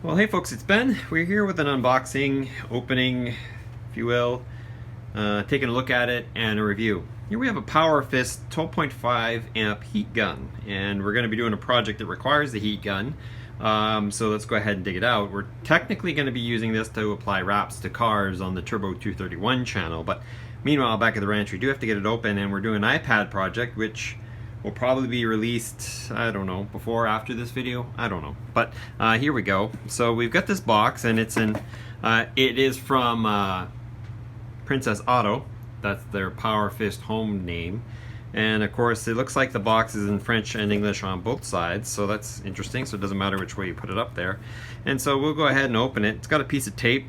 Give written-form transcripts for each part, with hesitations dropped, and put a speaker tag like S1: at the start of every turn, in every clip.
S1: Well, hey folks, it's Ben. We're here with an unboxing, opening, if you will, taking a look at it and a review. Here we have a Power Fist 12.5 amp heat gun, and we're going to be doing a project that requires the heat gun. So let's go ahead and dig it out. We're technically going to be using this to apply wraps to cars on the Turbo 231 channel, but meanwhile back at the ranch we do have to get it open, and we're doing an iPad project which will probably be released, I don't know, before or after this video, I don't know. But here we go. So we've got this box, and it is from Princess Auto. That's their Power Fist home name. And of course it looks like the box is in French and English on both sides, so that's interesting. So it doesn't matter which way you put it up there. And so we'll go ahead and open it. It's got a piece of tape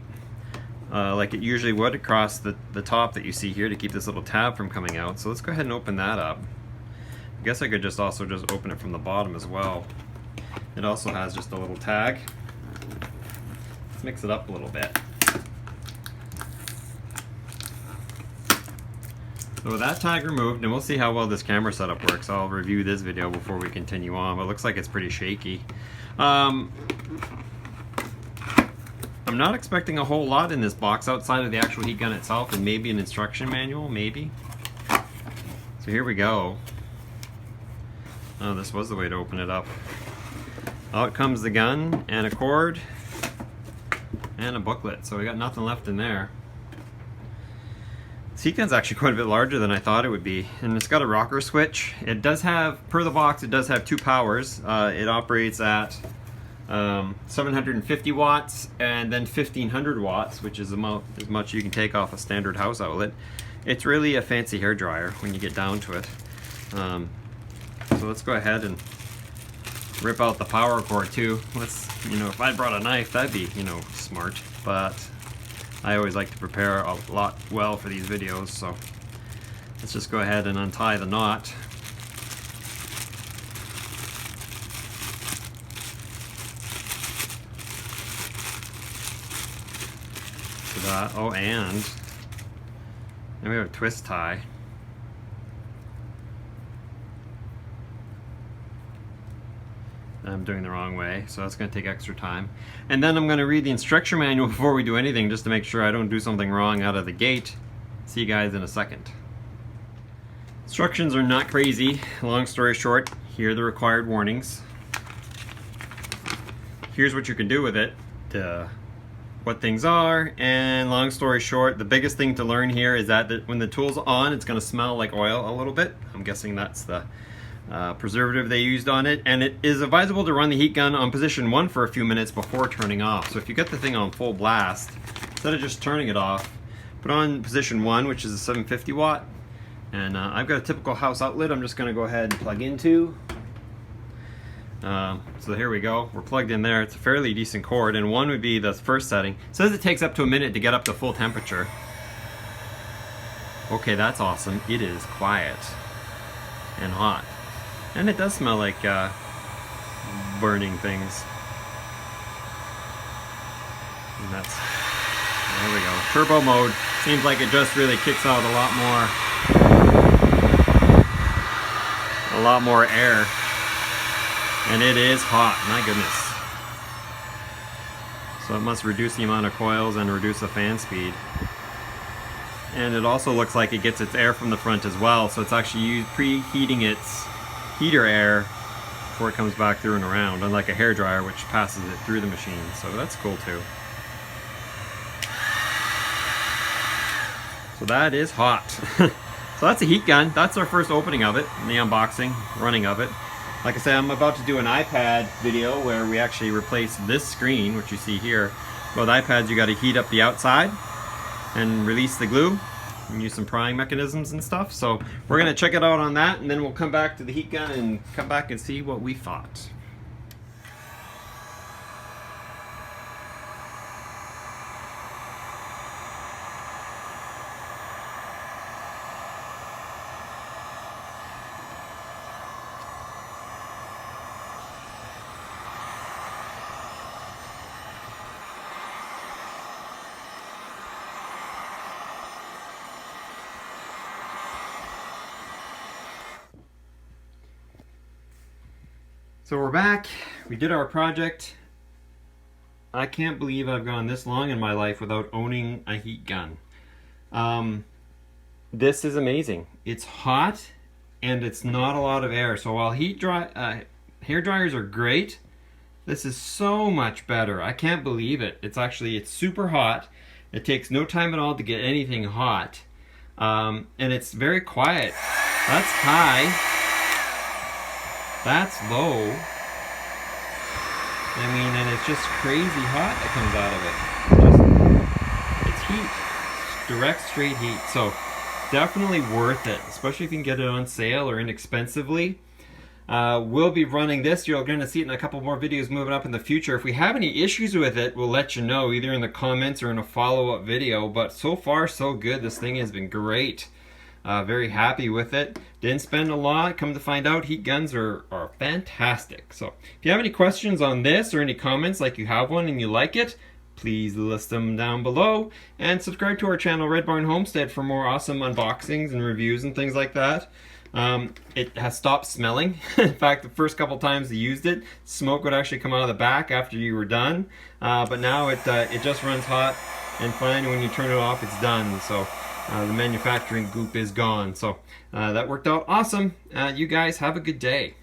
S1: like it usually would across the top that you see here to keep this little tab from coming out. So let's go ahead and open that up. I guess I could also just open it from the bottom as well. It also has just a little tag. Let's mix it up a little bit. So with that tag removed, and we'll see how well this camera setup works. I'll review this video before we continue on, but it looks like it's pretty shaky. I'm not expecting a whole lot in this box outside of the actual heat gun itself and maybe an instruction manual, maybe. So here we go. Oh, this was the way to open it up. Out comes the gun and a cord and a booklet. So we got nothing left in there. This heat gun's actually quite a bit larger than I thought it would be, and it's got a rocker switch. It does have, per the box, it does have two powers. It operates at 750 watts and then 1500 watts, which is as much you can take off a standard house outlet. It's really a fancy hair dryer when you get down to it. So let's go ahead and rip out the power cord too. If I brought a knife, that'd be, smart, but I always like to prepare a lot well for these videos, so let's just go ahead and untie the knot. So that, oh, and then we have a twist tie. I'm doing the wrong way, so that's going to take extra time. And then I'm going to read the instruction manual before we do anything, just to make sure I don't do something wrong out of the gate. See you guys in a second. Instructions are not crazy. Long story short, here are the required warnings. Here's what you can do with it, what things are, and long story short, the biggest thing to learn here is that when the tool's on, it's going to smell like oil a little bit. I'm guessing that's the preservative they used on it, and it is advisable to run the heat gun on position 1 for a few minutes before turning off. So if you get the thing on full blast, instead of just turning it off, put on position 1, which is a 750 watt, and I've got a typical house outlet I'm just going to go ahead and plug into. So here we go, we're plugged in there. It's a fairly decent cord, and 1 would be the first setting. It says it takes up to a minute to get up to full temperature. Okay, that's awesome. It is quiet and hot. And it does smell like burning things. And there we go. Turbo mode. Seems like it just really kicks out a lot more air. And it is hot, my goodness. So it must reduce the amount of coils and reduce the fan speed. And it also looks like it gets its air from the front as well, so it's actually preheating its heater air before it comes back through and around, unlike a hairdryer which passes it through the machine. So that's cool too. So that is hot. So that's a heat gun. That's our first opening of it, the unboxing, running of it. Like I said, I'm about to do an iPad video where we actually replace this screen, which you see here. With iPads, you got to heat up the outside and release the glue and use some prying mechanisms and stuff. So we're going to check it out on that, and then we'll come back to the heat gun and come back and see what we thought. So we're back. We did our project. I can't believe I've gone this long in my life without owning a heat gun. This is amazing. It's hot and it's not a lot of air. So while hair dryers are great, this is so much better. I can't believe it. It's super hot. It takes no time at all to get anything hot. And it's very quiet. That's high. That's low. I mean, and it's just crazy hot that comes out of it. It's heat. Direct, straight heat. So definitely worth it, especially if you can get it on sale or inexpensively. We'll be running this. You're going to see it in a couple more videos moving up in the future. If we have any issues with it, we'll let you know either in the comments or in a follow-up video. But so far, so good. This thing has been great. Very happy with it. Didn't spend a lot. Come to find out, heat guns are fantastic. So if you have any questions on this or any comments, like you have one and you like it, please list them down below. And subscribe to our channel, Red Barn Homestead, for more awesome unboxings and reviews and things like that. It has stopped smelling. In fact, the first couple times you used it, smoke would actually come out of the back after you were done. But now it just runs hot and fine. When you turn it off, it's done. So the manufacturing goop is gone. So that worked out awesome. You guys have a good day.